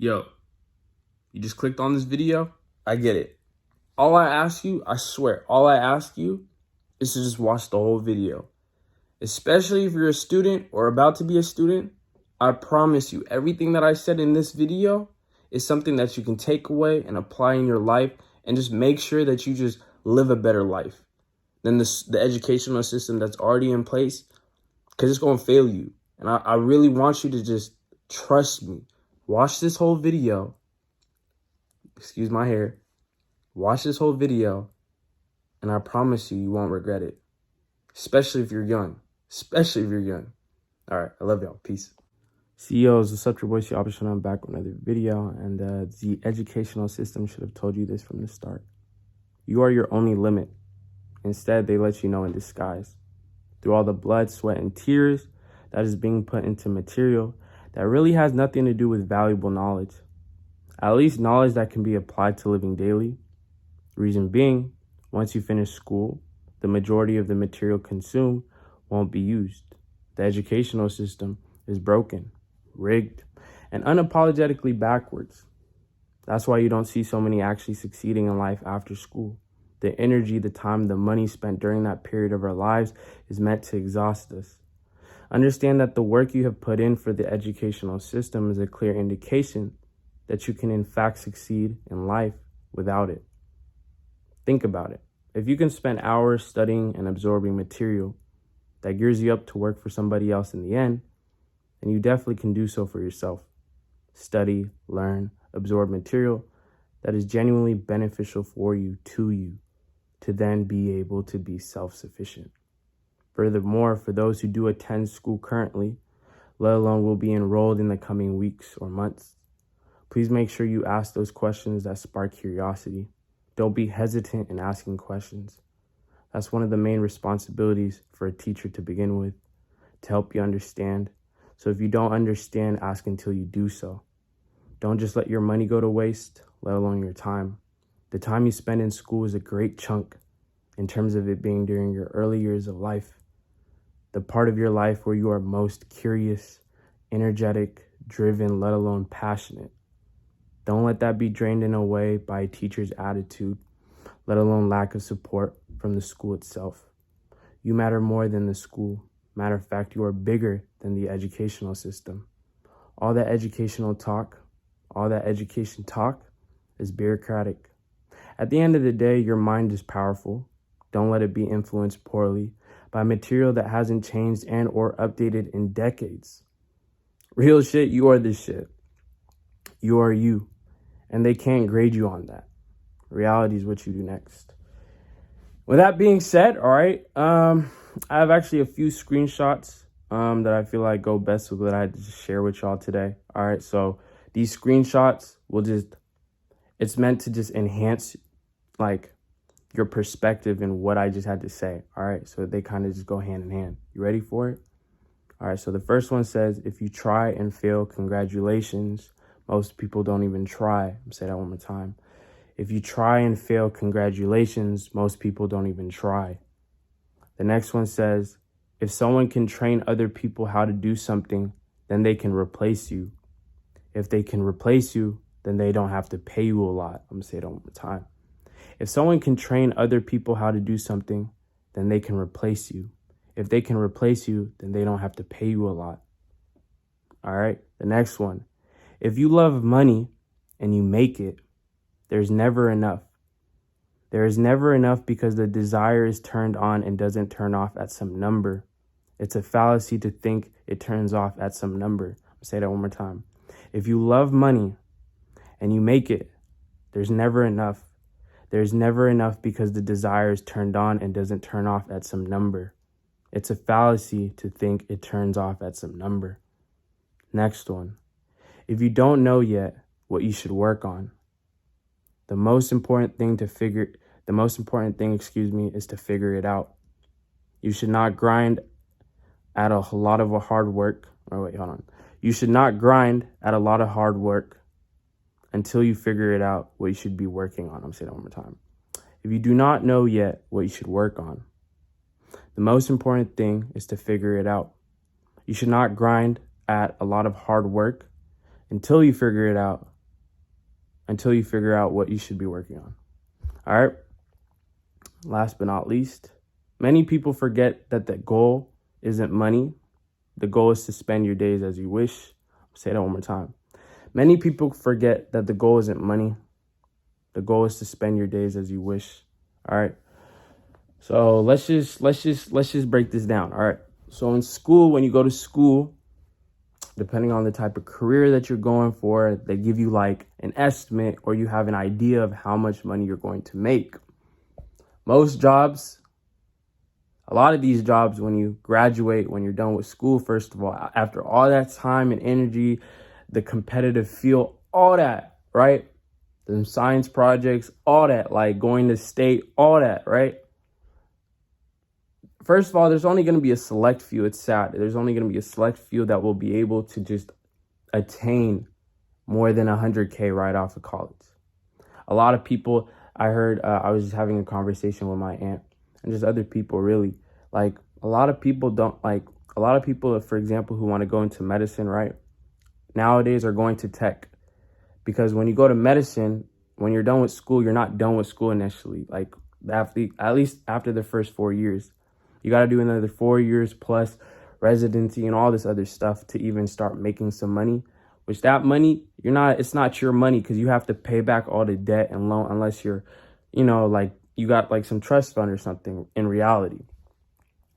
Yo, you just clicked on this video? I get it. All I ask you, I swear, all I ask you is to just watch the whole video. Especially if you're a student or about to be a student, I promise you, everything that I said in this video is something that you can take away and apply in your life and just make sure that you just live a better life than the educational system that's already in place, because it's going to fail you. And I really want you to just trust me. Watch this whole video. Excuse my hair. Watch this whole video, and I promise you, you won't regret it. Especially if you're young. Especially if you're young. All right, I love y'all. Peace. CEOs, what's up? Your boy, I'm back with another video, and the educational system should have told you this from the start. You are your only limit. Instead, they let you know in disguise. Through all the blood, sweat, and tears that is being put into material that really has nothing to do with valuable knowledge. At least knowledge that can be applied to living daily. Reason being, once you finish school, the majority of the material consumed won't be used. The educational system is broken, rigged, and unapologetically backwards. That's why you don't see so many actually succeeding in life after school. The energy, the time, the money spent during that period of our lives is meant to exhaust us. Understand that the work you have put in for the educational system is a clear indication that you can in fact succeed in life without it. Think about it. If you can spend hours studying and absorbing material that gears you up to work for somebody else in the end, then you definitely can do so for yourself. Study, learn, absorb material that is genuinely beneficial for you, to then be able to be self-sufficient. Furthermore, for those who do attend school currently, let alone will be enrolled in the coming weeks or months, please make sure you ask those questions that spark curiosity. Don't be hesitant in asking questions. That's one of the main responsibilities for a teacher to begin with, to help you understand. So if you don't understand, ask until you do so. Don't just let your money go to waste, let alone your time. The time you spend in school is a great chunk in terms of it being during your early years of life. The part of your life where you are most curious, energetic, driven, let alone passionate. Don't let that be drained in a way by a teacher's attitude, let alone lack of support from the school itself. You matter more than the school. Matter of fact, you are bigger than the educational system. All that educational talk, all that education talk is bureaucratic. At the end of the day, your mind is powerful. Don't let it be influenced poorly by material that hasn't changed and or updated in decades. Real shit, you are this shit. You are you. And they can't grade you on that. Reality is what you do next. With that being said, all right, I have actually a few screenshots that I feel like go best with what I had to share with y'all today. All right, so these screenshots it's meant to just enhance like your perspective and what I just had to say. All right, so they kind of just go hand in hand. You ready for it? All right, so the first one says, if you try and fail, congratulations. Most people don't even try. I'm gonna say that one more time. If you try and fail, congratulations. Most people don't even try. The next one says, if someone can train other people how to do something, then they can replace you. If they can replace you, then they don't have to pay you a lot. I'm gonna say that one more time. If someone can train other people how to do something, then they can replace you. If they can replace you, then they don't have to pay you a lot. All right, the next one. If you love money and you make it, there's never enough. There is never enough because the desire is turned on and doesn't turn off at some number. It's a fallacy to think it turns off at some number. I'll say that one more time. If you love money and you make it, there's never enough. There's never enough because the desire is turned on and doesn't turn off at some number. It's a fallacy to think it turns off at some number. Next one. If you don't know yet what you should work on, the most important thing is to figure it out. You should not grind at a lot of hard work. You should not grind at a lot of hard work until you figure it out what you should be working on. I'm saying that one more time. If you do not know yet what you should work on, the most important thing is to figure it out. You should not grind at a lot of hard work until you figure it out until you figure out what you should be working on. All right. Last but not least, many people forget that the goal isn't money. The goal is to spend your days as you wish. I'll say that one more time. Many people forget that the goal isn't money. The goal is to spend your days as you wish. All right. So let's just break this down. All right. So in school, when you go to school, depending on the type of career that you're going for, they give you like an estimate, or you have an idea of how much money you're going to make. Most jobs, a lot of these jobs, when you graduate, when you're done with school, first of all, after all that time and energy, the competitive field, all that, right? The science projects, all that, like going to state, all that, right? First of all, there's only going to be a select few. It's sad. There's only going to be a select few that will be able to just attain more than 100K right off of college. A lot of people, I heard, I was just having a conversation with my aunt and just other people, really. Like, a lot of people, for example, who want to go into medicine, right? Nowadays are going to tech. Because when you go to medicine, when you're done with school, you're not done with school initially. Like, at least after the first 4 years. You got to do another 4 years plus residency and all this other stuff to even start making some money. Which that money, it's not your money, because you have to pay back all the debt and loan unless you're, like you got like some trust fund or something in reality.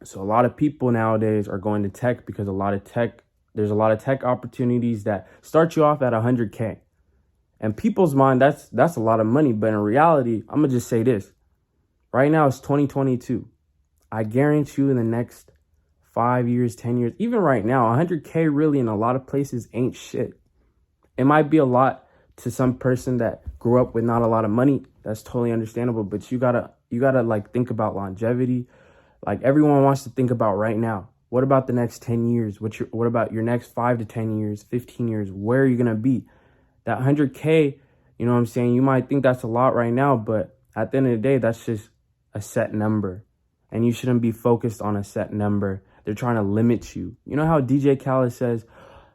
So a lot of people nowadays are going to tech because there's a lot of tech opportunities that start you off at 100K. And people's mind, that's a lot of money. But in reality, I'm going to just say this. Right now, it's 2022. I guarantee you in the next 5 years, 10 years, even right now, 100K really in a lot of places ain't shit. It might be a lot to some person that grew up with not a lot of money. That's totally understandable. But you gotta like think about longevity. Like, everyone wants to think about right now. What about the next 10 years? What about your next 5 to 10 years, 15 years? Where are you going to be? That 100K, you know what I'm saying? You might think that's a lot right now, but at the end of the day, that's just a set number. And you shouldn't be focused on a set number. They're trying to limit you. You know how DJ Khaled says,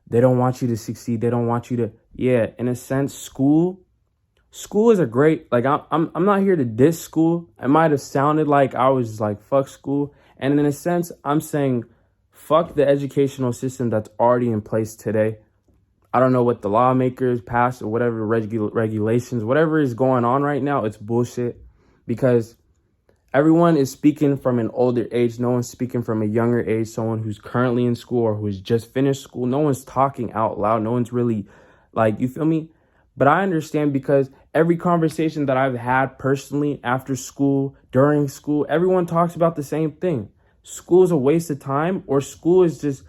they don't want you to succeed. They don't want you to, yeah, in a sense, school is a great, like, I'm not here to diss school. It might have sounded like I was like, fuck school. And in a sense, I'm saying, fuck the educational system that's already in place today. I don't know what the lawmakers passed or whatever regulations, whatever is going on right now, it's bullshit. Because everyone is speaking from an older age. No one's speaking from a younger age, someone who's currently in school or who's just finished school. No one's talking out loud. No one's really, like, you feel me? But I understand, because every conversation that I've had personally after school, during school, everyone talks about the same thing. School is a waste of time, or school is just,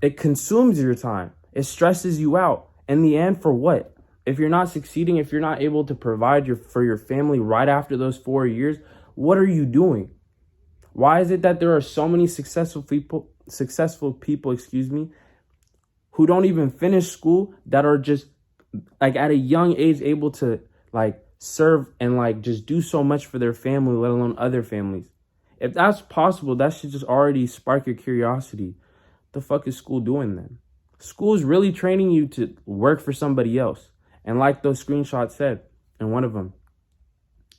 it consumes your time. It stresses you out. In the end, for what? If you're not succeeding, if you're not able to provide for your family right after those 4 years, what are you doing? Why is it that there are so many successful people, who don't even finish school, that are just like at a young age able to like serve and like just do so much for their family, let alone other families? If that's possible, that should just already spark your curiosity. The fuck is school doing then? School is really training you to work for somebody else. And like those screenshots said, and one of them,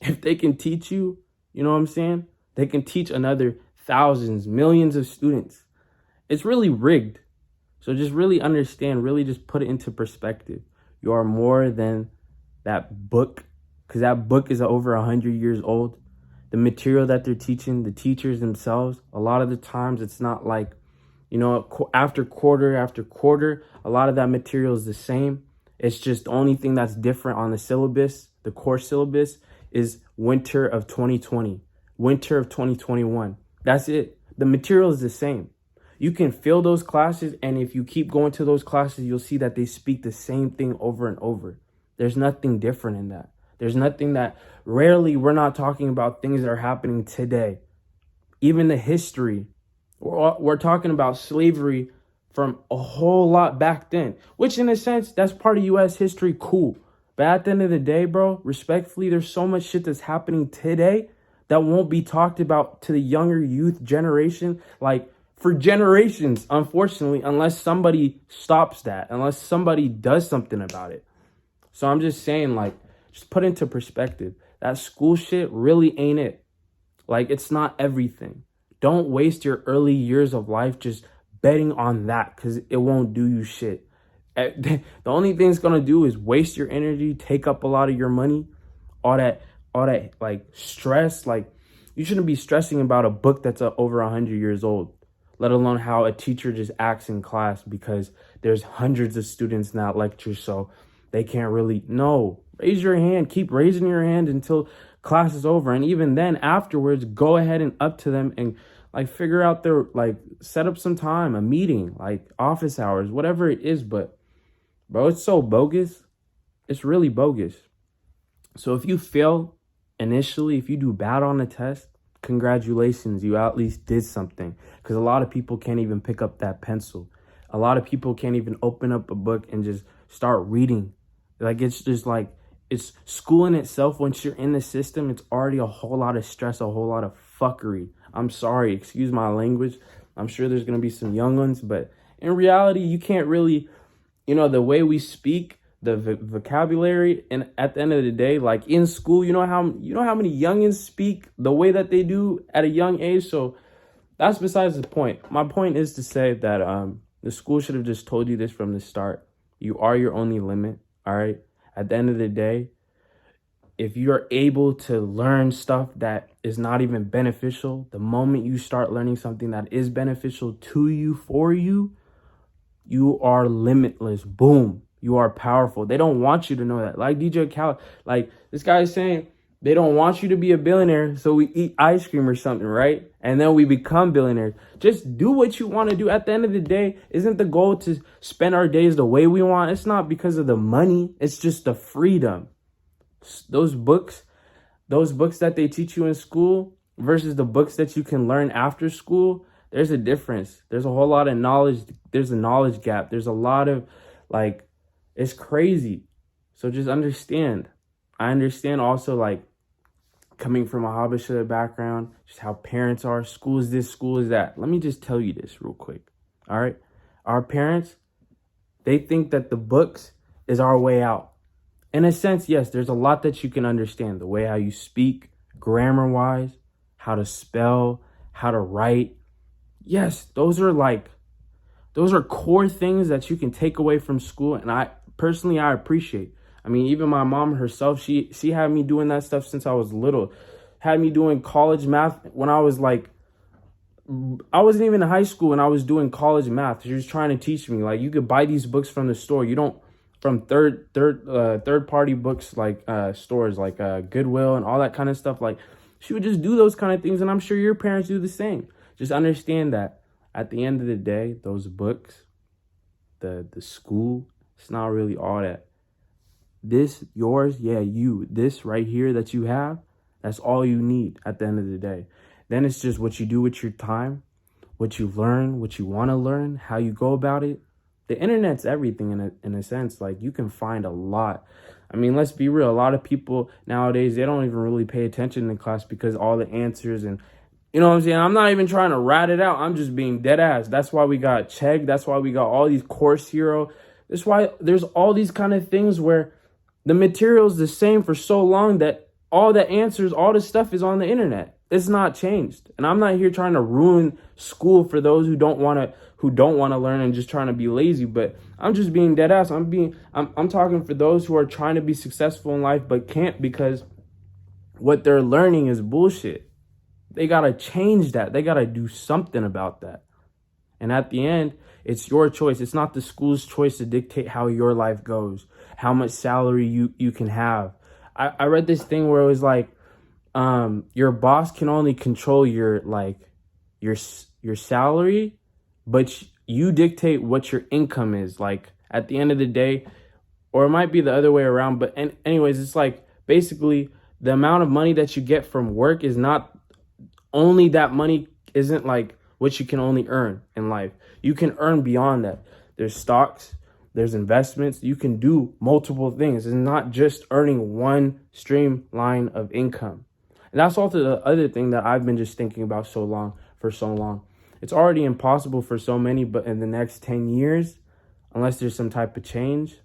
if they can teach you, you know what I'm saying? They can teach another thousands, millions of students. It's really rigged. So just really understand, really just put it into perspective. You are more than that book, because that book is over 100 years old. The material that they're teaching, the teachers themselves, a lot of the times it's not like, after quarter, a lot of that material is the same. It's just the only thing that's different on the syllabus, the core syllabus, is winter of 2020, winter of 2021. That's it. The material is the same. You can fill those classes, and if you keep going to those classes, you'll see that they speak the same thing over and over. There's nothing different in that. There's nothing that, rarely we're not talking about things that are happening today. Even the history. We're talking about slavery from a whole lot back then, which in a sense, that's part of U.S. history, cool. But at the end of the day, bro, respectfully, there's so much shit that's happening today that won't be talked about to the younger youth generation, like for generations, unfortunately, unless somebody stops that, unless somebody does something about it. So I'm just saying, like, just put into perspective. That school shit really ain't it. Like, it's not everything. Don't waste your early years of life just betting on that, because it won't do you shit. The only thing it's gonna do is waste your energy, take up a lot of your money, all that like stress. Like, you shouldn't be stressing about a book that's over 100 years old, let alone how a teacher just acts in class because there's hundreds of students in that lecture, so they can't really. No, raise your hand, keep raising your hand until class is over, and even then afterwards, go ahead and up to them and like figure out their, like, set up some time, a meeting, like office hours, whatever it is. But bro, it's so bogus. It's really bogus. So if you fail initially, if you do bad on a test, congratulations, you at least did something. Because a lot of people can't even pick up that pencil. A lot of people can't even open up a book and just start reading. Like, it's just like, it's school in itself. Once you're in the system, it's already a whole lot of stress, a whole lot of fuckery. I'm sorry, excuse my language. I'm sure there's going to be some young ones, but in reality, you can't really, the way we speak, the vocabulary, and at the end of the day, like in school, you know how many youngins speak the way that they do at a young age. So that's besides the point. My point is to say that the school should have just told you this from the start. You are your only limit. All right. At the end of the day, if you're able to learn stuff that is not even beneficial, the moment you start learning something that is beneficial to you, for you, you are limitless. Boom. You are powerful. They don't want you to know that. Like DJ Khaled, like this guy is saying, they don't want you to be a billionaire, so we eat ice cream or something, right? And then we become billionaires. Just do what you want to do. At the end of the day, isn't the goal to spend our days the way we want? It's not because of the money. It's just the freedom. Those books that they teach you in school versus the books that you can learn after school, there's a difference. There's a whole lot of knowledge. There's a knowledge gap. There's a lot of, like, it's crazy. So just understand. I understand also, like, coming from a Habesha background, just how parents are. School is this, school is that. Let me just tell you this real quick. All right. Our parents, they think that the books is our way out. In a sense, yes, there's a lot that you can understand. The way how you speak, grammar-wise, how to spell, how to write. Yes, those are core things that you can take away from school. And I appreciate. I mean, even my mom herself, she had me doing that stuff since I was little. Had me doing college math when I was like, I wasn't even in high school and I was doing college math. She was trying to teach me, like, you could buy these books from the store. You don't, from third party books, like stores like Goodwill and all that kind of stuff. Like, she would just do those kind of things, and I'm sure your parents do the same. Just understand that at the end of the day, those books, the school, it's not really all that. This, yours, yeah, you, this right here that you have, that's all you need at the end of the day. Then it's just what you do with your time, what you learn, what you want to learn, how you go about it. The internet's everything in a sense. Like, you can find a lot. I mean, let's be real. A lot of people nowadays, they don't even really pay attention in class because all the answers, and you know what I'm saying? I'm not even trying to rat it out. I'm just being dead ass. That's why we got Chegg. That's why we got all these Course Hero. That's why there's all these kind of things where the material's the same for so long that all the answers, all the stuff is on the internet. It's not changed. And I'm not here trying to ruin school for those who don't want to learn and just trying to be lazy, but I'm just being dead ass. I'm talking for those who are trying to be successful in life but can't because what they're learning is bullshit. They got to change that. They got to do something about that. And at the end, it's your choice. It's not the school's choice to dictate how your life goes, how much salary you can have. I read this thing where it was like, your boss can only control your salary, but you dictate what your income is. Like, at the end of the day, or it might be the other way around. But anyways, it's like, basically the amount of money that you get from work is not only that money isn't like what you can only earn in life. You can earn beyond that. There's stocks, there's investments. You can do multiple things. It's not just earning one streamline of income. And that's also the other thing that I've been just thinking about for so long. It's already impossible for so many, but in the next 10 years, unless there's some type of change,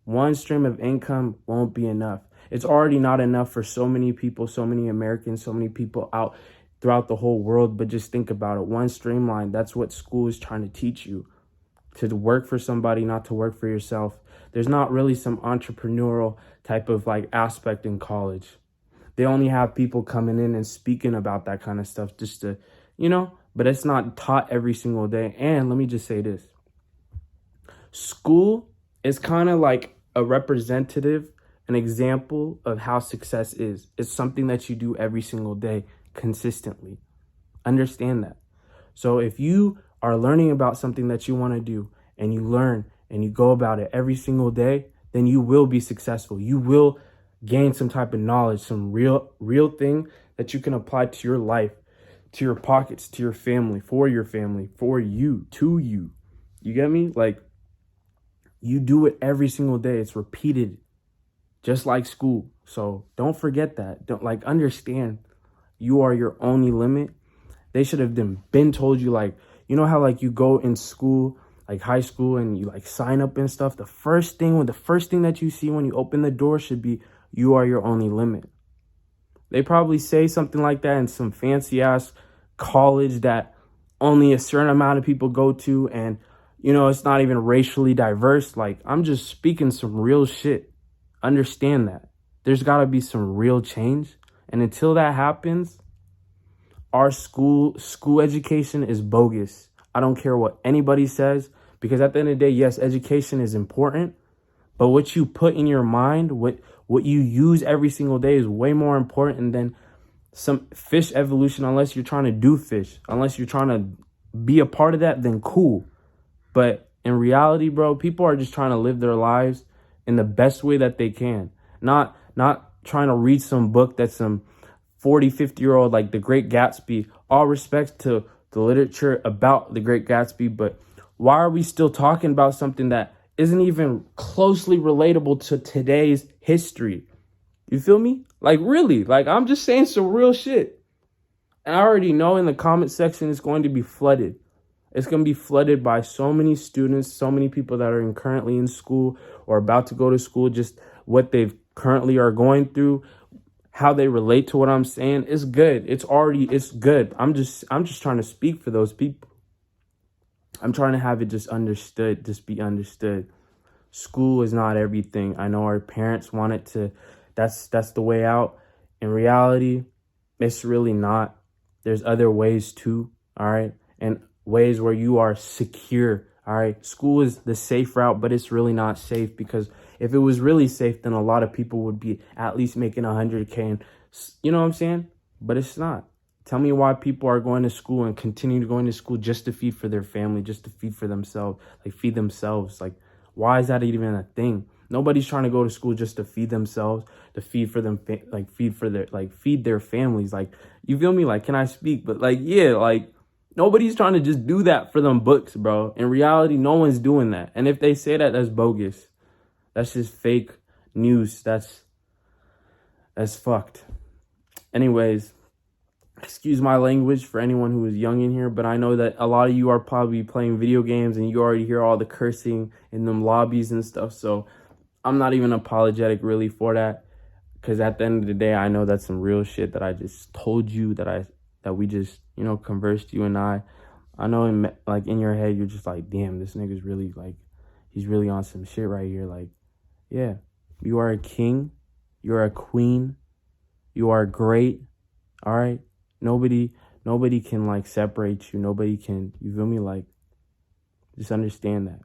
One stream of income won't be enough. It's already not enough for so many people, so many Americans, so many people out throughout the whole world. But just think about it. One streamline, that's what school is trying to teach you. To work for somebody, not to work for yourself. There's not really some entrepreneurial type of like aspect in college. They only have people coming in and speaking about that kind of stuff just to, but it's not taught every single day. And let me just say this. School is kind of like a representative, an example of how success is. It's something that you do every single day consistently. Understand that. So if you are learning about something that you want to do and you learn and you go about it every single day, then you will be successful. You will gain some type of knowledge, some real thing that you can apply to your life, to your pockets, to your family, for you, to you. You get me? Like, you do it every single day. It's repeated, just like school. So don't forget that. Don't understand you are your only limit. They should have been told you, like, you know how like you go in school, like high school, and you like sign up and stuff. The first thing that you see when you open the door should be, you are your only limit. They probably say something like that in some fancy ass college that only a certain amount of people go to, and it's not even racially diverse. Like, I'm just speaking some real shit. Understand that. There's got to be some real change. And until that happens, our school education is bogus. I don't care what anybody says, because at the end of the day, yes, education is important, but what you put in your mind, what you use every single day is way more important than some fish evolution, unless you're trying to do fish, unless you're trying to be a part of that, then cool. But in reality, bro, people are just trying to live their lives in the best way that they can. Not trying to read some book that's some 40, 50-year-old, like The Great Gatsby. All respects to the literature about The Great Gatsby, but why are we still talking about something that isn't even closely relatable to today's history? You feel me? Like, really? Like, I'm just saying some real shit. And I already know in the comment section it's going to be flooded. It's going to be flooded by so many students, so many people that are currently in school or about to go to school, just what they've currently are going through, how they relate to what I'm saying. It's good. It's good. I'm just trying to speak for those people. I'm trying to have it just understood, just be understood. School is not everything. I know our parents want it to, that's the way out. In reality, it's really not. There's other ways too, all right? And ways where you are secure, all right? School is the safe route, but it's really not safe, because if it was really safe, then a lot of people would be at least making 100K, and you know what I'm saying? But it's not. Tell me why people are going to school and continue to going to school just to feed for their family, just to feed for themselves, like feed themselves. Like, why is that even a thing? Nobody's trying to go to school just to feed themselves, to feed for them, like feed their families. Like, you feel me? Like, can I speak? But like, yeah, like, nobody's trying to just do that for them books, bro. In reality, no one's doing that. And if they say that, that's bogus. That's just fake news. That's fucked. Anyways, excuse my language for anyone who is young in here, but I know that a lot of you are probably playing video games and you already hear all the cursing in them lobbies and stuff. So I'm not even apologetic really for that, because at the end of the day, I know that's some real shit that I just told you, that we just, conversed, you and I know in your head, you're just like, damn, this nigga's really like, he's really on some shit right here. Like, yeah, you are a king, you're a queen, you are great, all right? Nobody can like separate you. Nobody can, you feel me? Like, just understand that.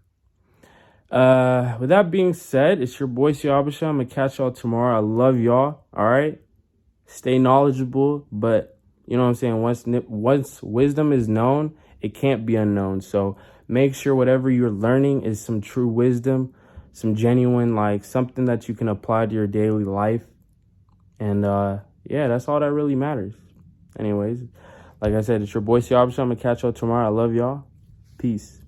With that being said, it's your boy Siabasha. I'm gonna catch y'all tomorrow. I love y'all. All right. Stay knowledgeable, but you know what I'm saying? Once wisdom is known, it can't be unknown. So make sure whatever you're learning is some true wisdom, some genuine, like something that you can apply to your daily life. And yeah, that's all that really matters. Anyways, like I said, it's your boy Siabasha. I'm gonna catch y'all tomorrow. I love y'all. Peace.